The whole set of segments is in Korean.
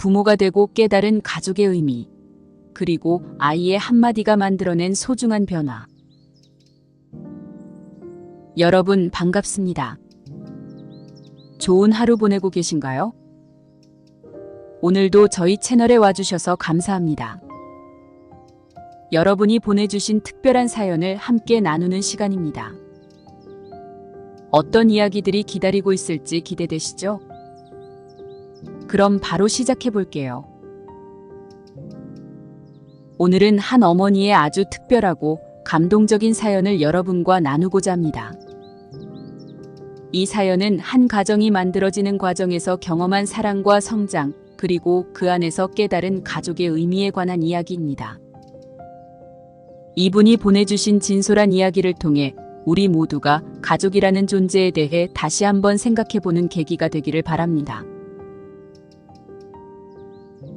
부모가 되고 깨달은 가족의 의미, 그리고 아이의 한마디가 만들어낸 소중한 변화. 여러분 반갑습니다. 좋은 하루 보내고 계신가요? 오늘도 저희 채널에 와주셔서 감사합니다. 여러분이 보내주신 특별한 사연을 함께 나누는 시간입니다. 어떤 이야기들이 기다리고 있을지 기대되시죠? 그럼 바로 시작해 볼게요. 오늘은 한 어머니의 아주 특별하고 감동적인 사연을 여러분과 나누고자 합니다. 이 사연은 한 가정이 만들어지는 과정에서 경험한 사랑과 성장, 그리고 그 안에서 깨달은 가족의 의미에 관한 이야기입니다. 이분이 보내주신 진솔한 이야기를 통해 우리 모두가 가족이라는 존재에 대해 다시 한번 생각해보는 계기가 되기를 바랍니다.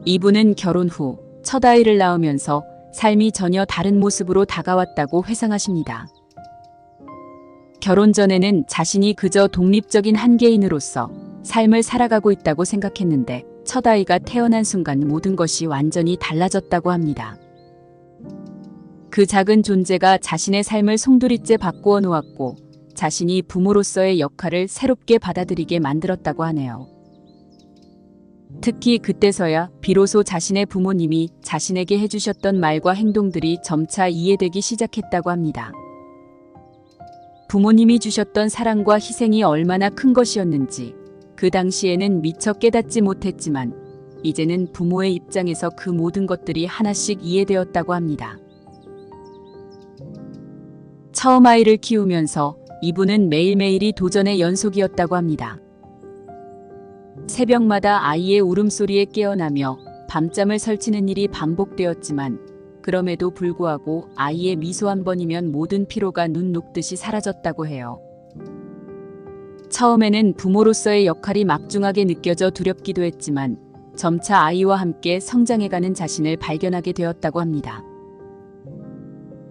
이분은 결혼 후 첫 아이를 낳으면서 삶이 전혀 다른 모습으로 다가왔다고 회상하십니다. 결혼 전에는 자신이 그저 독립적인 한 개인으로서 삶을 살아가고 있다고 생각했는데 첫 아이가 태어난 순간 모든 것이 완전히 달라졌다고 합니다. 그 작은 존재가 자신의 삶을 송두리째 바꾸어 놓았고 자신이 부모로서의 역할을 새롭게 받아들이게 만들었다고 하네요. 특히 그때서야 비로소 자신의 부모님이 자신에게 해주셨던 말과 행동들이 점차 이해되기 시작했다고 합니다. 부모님이 주셨던 사랑과 희생이 얼마나 큰 것이었는지 그 당시에는 미처 깨닫지 못했지만 이제는 부모의 입장에서 그 모든 것들이 하나씩 이해되었다고 합니다. 처음 아이를 키우면서 이분은 매일매일이 도전의 연속이었다고 합니다. 새벽마다 아이의 울음소리에 깨어나며 밤잠을 설치는 일이 반복되었지만 그럼에도 불구하고 아이의 미소 한 번이면 모든 피로가 눈 녹듯이 사라졌다고 해요. 처음에는 부모로서의 역할이 막중하게 느껴져 두렵기도 했지만 점차 아이와 함께 성장해가는 자신을 발견하게 되었다고 합니다.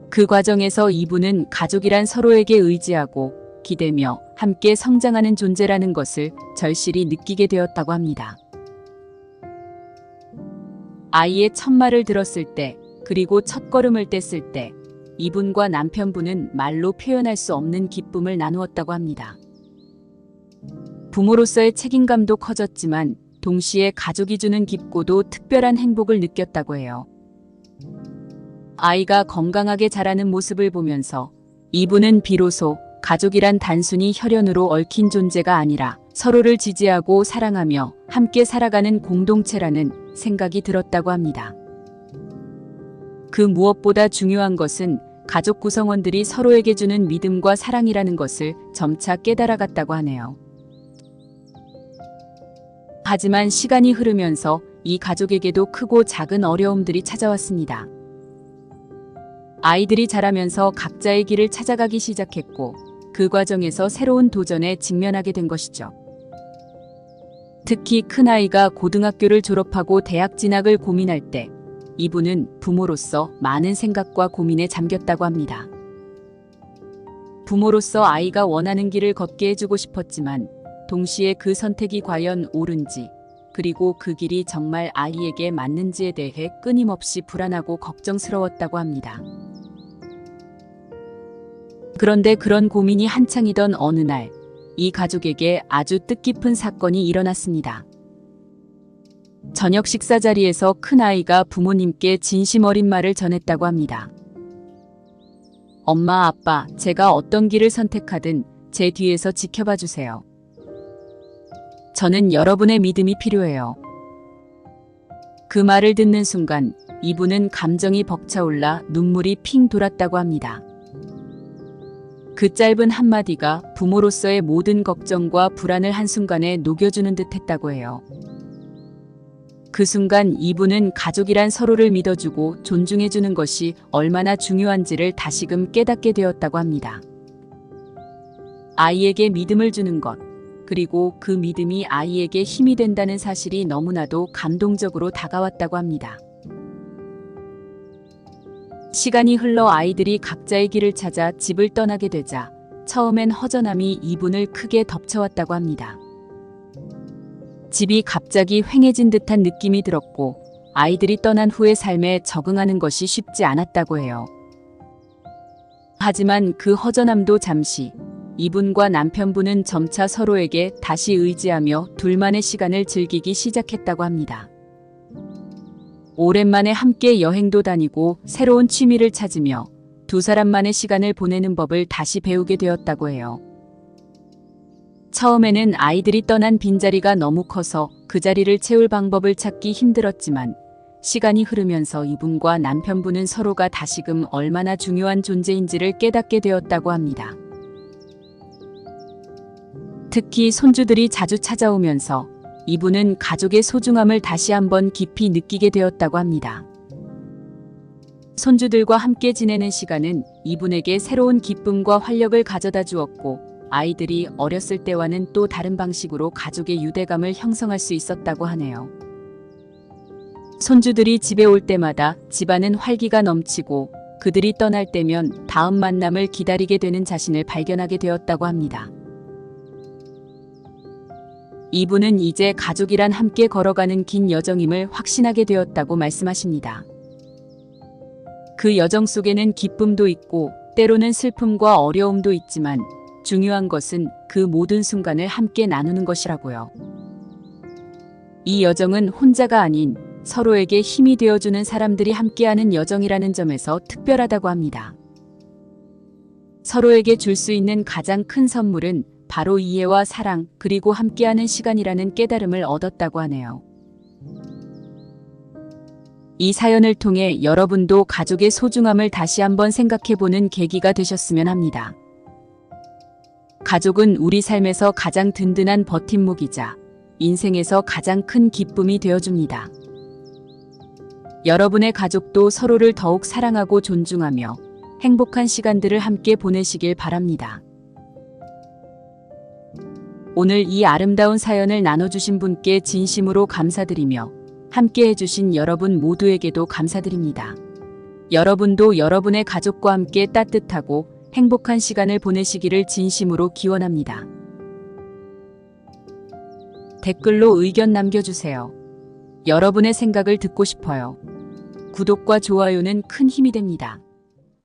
그 과정에서 이분은 가족이란 서로에게 의지하고 기대며 함께 성장하는 존재라는 것을 절실히 느끼게 되었다고 합니다. 아이의 첫 말을 들었을 때, 그리고 첫 걸음을 뗐을 때, 이분과 남편분은 말로 표현할 수 없는 기쁨을 나누었다고 합니다. 부모로서의 책임감도 커졌지만 동시에 가족이 주는 깊고도 특별한 행복을 느꼈다고 해요. 아이가 건강하게 자라는 모습을 보면서 이분은 비로소 가족이란 단순히 혈연으로 얽힌 존재가 아니라 서로를 지지하고 사랑하며 함께 살아가는 공동체라는 생각이 들었다고 합니다. 그 무엇보다 중요한 것은 가족 구성원들이 서로에게 주는 믿음과 사랑이라는 것을 점차 깨달아갔다고 하네요. 하지만 시간이 흐르면서 이 가족에게도 크고 작은 어려움들이 찾아왔습니다. 아이들이 자라면서 각자의 길을 찾아가기 시작했고 그 과정에서 새로운 도전에 직면하게 된 것이죠. 특히 큰아이가 고등학교를 졸업하고 대학 진학을 고민할 때 이분은 부모로서 많은 생각과 고민에 잠겼다고 합니다. 부모로서 아이가 원하는 길을 걷게 해주고 싶었지만 동시에 그 선택이 과연 옳은지 그리고 그 길이 정말 아이에게 맞는지에 대해 끊임없이 불안하고 걱정스러웠다고 합니다. 그런데 그런 고민이 한창이던 어느 날, 이 가족에게 아주 뜻깊은 사건이 일어났습니다. 저녁 식사 자리에서 큰아이가 부모님께 진심 어린 말을 전했다고 합니다. 엄마, 아빠, 제가 어떤 길을 선택하든 제 뒤에서 지켜봐 주세요. 저는 여러분의 믿음이 필요해요. 그 말을 듣는 순간 이분은 감정이 벅차올라 눈물이 핑 돌았다고 합니다. 그 짧은 한마디가 부모로서의 모든 걱정과 불안을 한순간에 녹여주는 듯 했다고 해요. 그 순간 이분은 가족이란 서로를 믿어주고 존중해주는 것이 얼마나 중요한지를 다시금 깨닫게 되었다고 합니다. 아이에게 믿음을 주는 것, 그리고 그 믿음이 아이에게 힘이 된다는 사실이 너무나도 감동적으로 다가왔다고 합니다. 시간이 흘러 아이들이 각자의 길을 찾아 집을 떠나게 되자 처음엔 허전함이 이분을 크게 덮쳐왔다고 합니다. 집이 갑자기 휑해진 듯한 느낌이 들었고 아이들이 떠난 후의 삶에 적응하는 것이 쉽지 않았다고 해요. 하지만 그 허전함도 잠시, 이분과 남편분은 점차 서로에게 다시 의지하며 둘만의 시간을 즐기기 시작했다고 합니다. 오랜만에 함께 여행도 다니고 새로운 취미를 찾으며 두 사람만의 시간을 보내는 법을 다시 배우게 되었다고 해요. 처음에는 아이들이 떠난 빈자리가 너무 커서 그 자리를 채울 방법을 찾기 힘들었지만 시간이 흐르면서 이분과 남편분은 서로가 다시금 얼마나 중요한 존재인지를 깨닫게 되었다고 합니다. 특히 손주들이 자주 찾아오면서 이분은 가족의 소중함을 다시 한번 깊이 느끼게 되었다고 합니다. 손주들과 함께 지내는 시간은 이분에게 새로운 기쁨과 활력을 가져다 주었고 아이들이 어렸을 때와는 또 다른 방식으로 가족의 유대감을 형성할 수 있었다고 하네요. 손주들이 집에 올 때마다 집안은 활기가 넘치고 그들이 떠날 때면 다음 만남을 기다리게 되는 자신을 발견하게 되었다고 합니다. 이분은 이제 가족이란 함께 걸어가는 긴 여정임을 확신하게 되었다고 말씀하십니다. 그 여정 속에는 기쁨도 있고 때로는 슬픔과 어려움도 있지만 중요한 것은 그 모든 순간을 함께 나누는 것이라고요. 이 여정은 혼자가 아닌 서로에게 힘이 되어주는 사람들이 함께하는 여정이라는 점에서 특별하다고 합니다. 서로에게 줄 수 있는 가장 큰 선물은 바로 이해와 사랑 그리고 함께하는 시간이라는 깨달음을 얻었다고 하네요. 이 사연을 통해 여러분도 가족의 소중함을 다시 한번 생각해보는 계기가 되셨으면 합니다. 가족은 우리 삶에서 가장 든든한 버팀목이자 인생에서 가장 큰 기쁨이 되어줍니다. 여러분의 가족도 서로를 더욱 사랑하고 존중하며 행복한 시간들을 함께 보내시길 바랍니다. 오늘 이 아름다운 사연을 나눠주신 분께 진심으로 감사드리며 함께 해주신 여러분 모두에게도 감사드립니다. 여러분도 여러분의 가족과 함께 따뜻하고 행복한 시간을 보내시기를 진심으로 기원합니다. 댓글로 의견 남겨주세요. 여러분의 생각을 듣고 싶어요. 구독과 좋아요는 큰 힘이 됩니다.